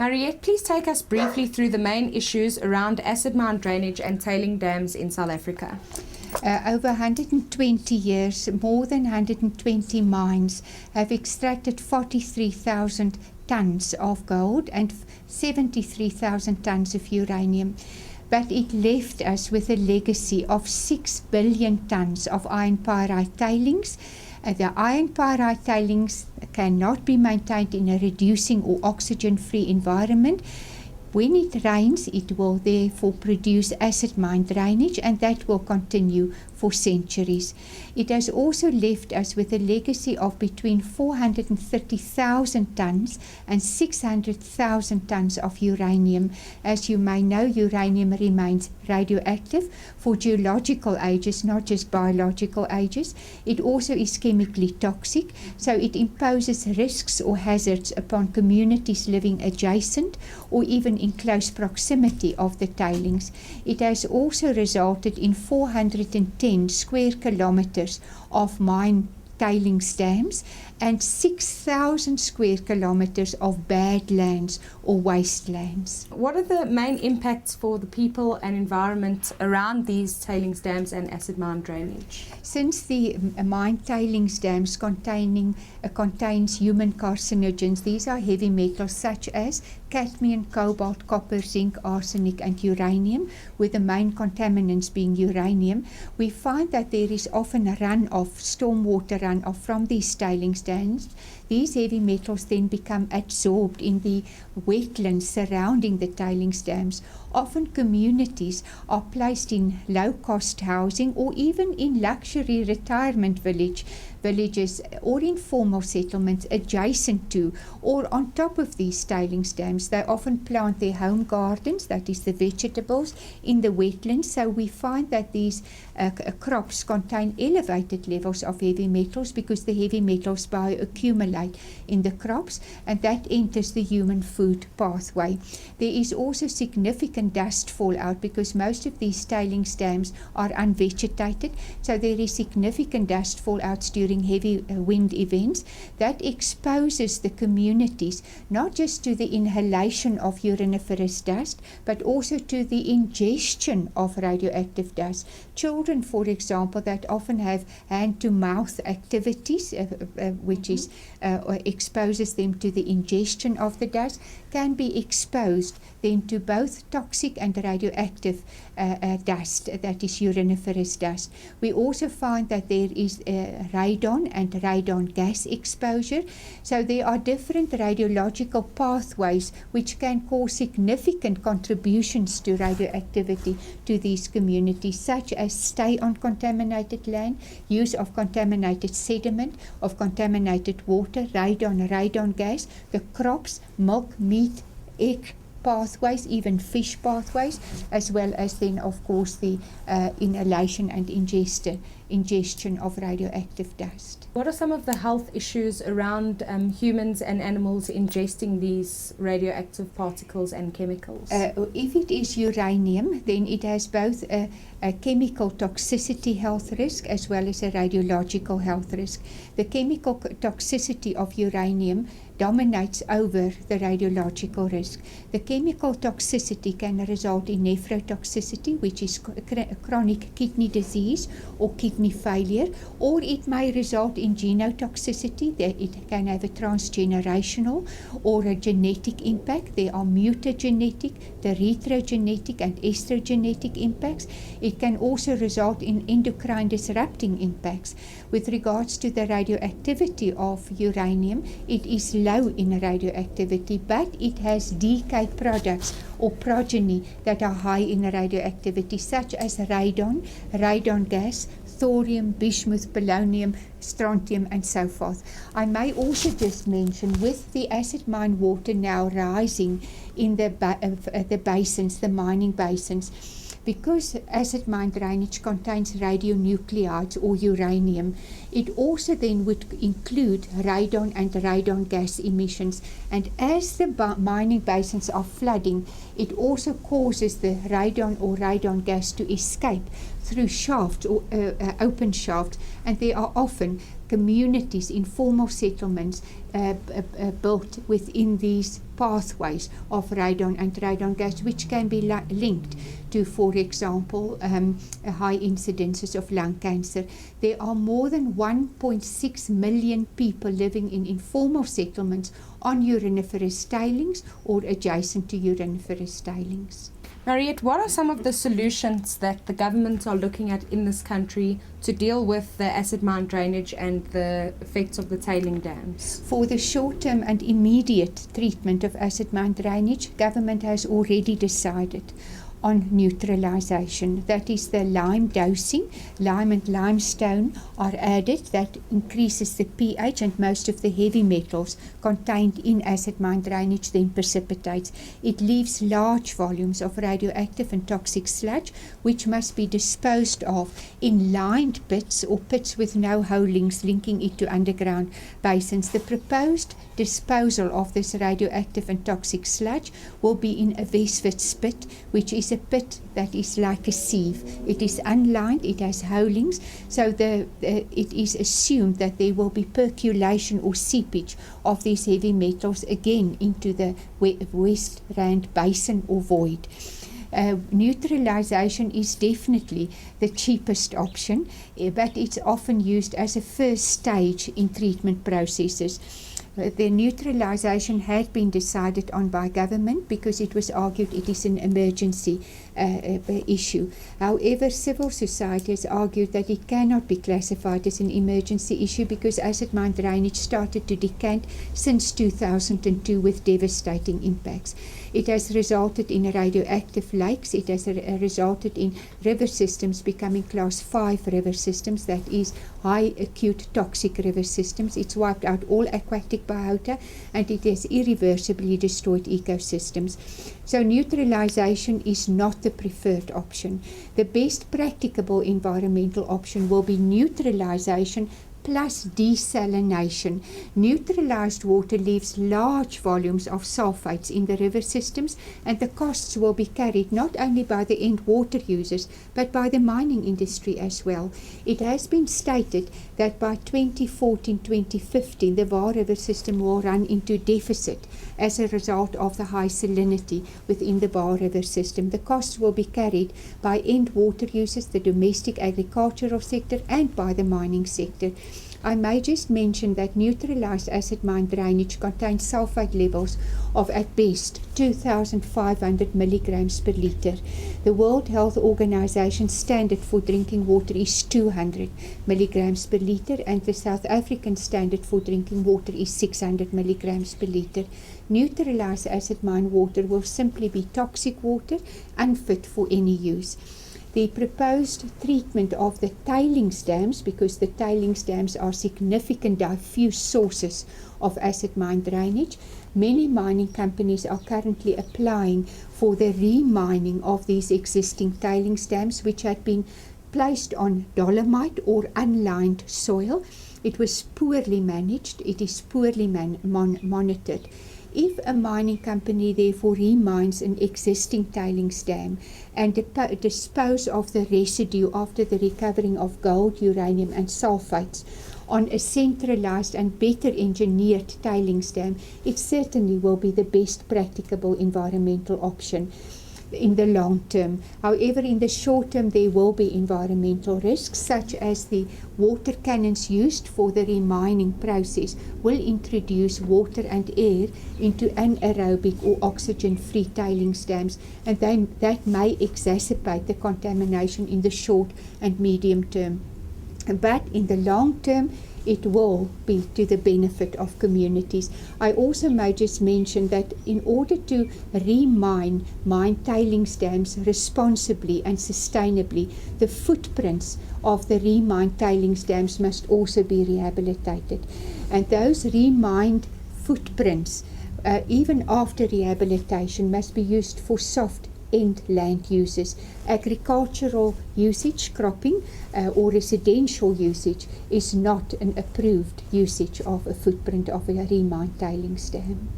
Mariette, please take us briefly through the main issues around acid mine drainage and tailing dams in South Africa. Over 120 years, more than 120 mines have extracted 43,000 tons of gold and 73,000 tons of uranium. But it left us with a legacy of 6 billion tons of iron pyrite tailings. The iron pyrite tailings cannot be maintained in a reducing or oxygen-free environment. When it rains, it will therefore produce acid mine drainage, and that will continue for centuries. It has also left us with a legacy of between 430,000 tons and 600,000 tons of uranium. As you may know, uranium remains radioactive for geological ages, not just biological ages. It also is chemically toxic, so it imposes risks or hazards upon communities living adjacent or even in close proximity of the tailings. It has also resulted in 410 square kilometers of mine tailings dams and 6,000 square kilometers of bad lands or wastelands. What are the main impacts for the people and environment around these tailings dams and acid mine drainage? Since the mine tailings dams contains human carcinogens, these are heavy metals such as cadmium, cobalt, copper, zinc, arsenic and uranium, with the main contaminants being uranium. We find that there is often a runoff, stormwater runoff from these tailings dams. These heavy metals then become absorbed in the wetlands surrounding the tailings dams. Often communities are placed in low-cost housing or even in luxury retirement villages or informal settlements adjacent to or on top of these tailings dams. They often plant their home gardens, that is the vegetables, in the wetlands. So we find that these crops contain elevated levels of heavy metals because the heavy metals bioaccumulate in the crops, and that enters the human food pathway. There is also significant dust fallout because most of these tailings dams are unvegetated, so there is significant dust fallouts during heavy wind events that exposes the communities not just to the inhalation of uriniferous dust but also to the ingestion of radioactive dust. Children, for example, that often have hand-to-mouth activities, which is exposes them to the ingestion of the dust, can be exposed then to both toxic and radioactive dust, that is uriniferous dust. We also find that there is radon and radon gas exposure. So there are different radiological pathways which can cause significant contributions to radioactivity to these communities, such as stay on contaminated land, use of contaminated sediment, of contaminated water, radon gas, the crops, milk, meat, egg pathways, even fish pathways, as well as then of course the inhalation and ingestion of radioactive dust. What are some of the health issues around humans and animals ingesting these radioactive particles and chemicals? If it is uranium, then it has both a chemical toxicity health risk as well as a radiological health risk. The chemical toxicity of uranium dominates over the radiological risk. The chemical toxicity can result in nephrotoxicity, which is chronic kidney disease or kidney failure, or it may result in genotoxicity. It can have a transgenerational or a genetic impact. There are mutagenetic, teratogenic and estrogenic impacts. It can also result in endocrine disrupting impacts. With regards to the radioactivity of uranium, it is low in radioactivity, but it has decay products or progeny that are high in radioactivity, such as radon gas, thorium, bismuth, polonium, strontium, and so forth. I may also just mention, with the acid mine water now rising in the basins, the mining basins, because acid mine drainage contains radionuclides or uranium, it also then would include radon and radon gas emissions. And as the mining basins are flooding, it also causes the radon or radon gas to escape through shafts or open shafts, and there are often communities, informal settlements built within these pathways of radon and radon gas, which can be linked to, for example, high incidences of lung cancer. There are more than 1.6 million people living in informal settlements on uriniferous tailings or adjacent to uriniferous tailings. Mariette, what are some of the solutions that the governments are looking at in this country to deal with the acid mine drainage and the effects of the tailing dams? For the short-term and immediate treatment of acid mine drainage, government has already decided on neutralization. That is the lime dosing. Lime and limestone are added. That increases the pH, and most of the heavy metals contained in acid mine drainage then precipitates. It leaves large volumes of radioactive and toxic sludge, which must be disposed of in lined pits or pits with no holings linking it to underground basins. The proposed disposal of this radioactive and toxic sludge will be in a Westwits pit, which is a pit that is like a sieve. It is unlined, it has holings, so it is assumed that there will be percolation or seepage of these heavy metals again into the Witwatersrand basin or void. Neutralization is definitely the cheapest option, but it's often used as a first stage in treatment processes. The neutralization had been decided on by government because it was argued it is an emergency issue. However, civil society has argued that it cannot be classified as an emergency issue because acid mine drainage started to decant since 2002 with devastating impacts. It has resulted in radioactive lakes. It has resulted in river systems becoming class 5 river systems, that is high acute toxic river systems. It's wiped out all aquatic biota and it has irreversibly destroyed ecosystems. So neutralization is not the preferred option. The best practicable environmental option will be neutralization plus desalination. Neutralized water leaves large volumes of sulfates in the river systems, and the costs will be carried not only by the end water users but by the mining industry as well. It has been stated that by 2014-2015 the Vaal River system will run into deficit as a result of the high salinity within the Vaal River system. The costs will be carried by end water users, the domestic agricultural sector, and by the mining sector. I may just mention that neutralized acid mine drainage contains sulfate levels of at best 2,500 milligrams per litre. The World Health Organization standard for drinking water is 200 milligrams per litre, and the South African standard for drinking water is 600 milligrams per litre. Neutralized acid mine water will simply be toxic water, unfit for any use. The proposed treatment of the tailings dams, because the tailings dams are significant diffuse sources of acid mine drainage, many mining companies are currently applying for the remining of these existing tailings dams, which had been placed on dolomite or unlined soil. It was poorly managed, it is poorly monitored. If a mining company therefore remines an existing tailings dam and dispose of the residue after the recovering of gold, uranium and sulfates on a centralized and better engineered tailings dam, it certainly will be the best practicable environmental option in the long term. However, in the short term there will be environmental risks, such as the water cannons used for the remining process will introduce water and air into anaerobic or oxygen-free tailings dams, and that may exacerbate the contamination in the short and medium term. But in the long term, it will be to the benefit of communities. I also may just mention that in order to mine tailings dams responsibly and sustainably, the footprints of the remined tailings dams must also be rehabilitated. And those remined footprints, even after rehabilitation, must be used for soft end land uses. Agricultural usage, cropping, or residential usage is not an approved usage of a footprint of a remined tailings dam.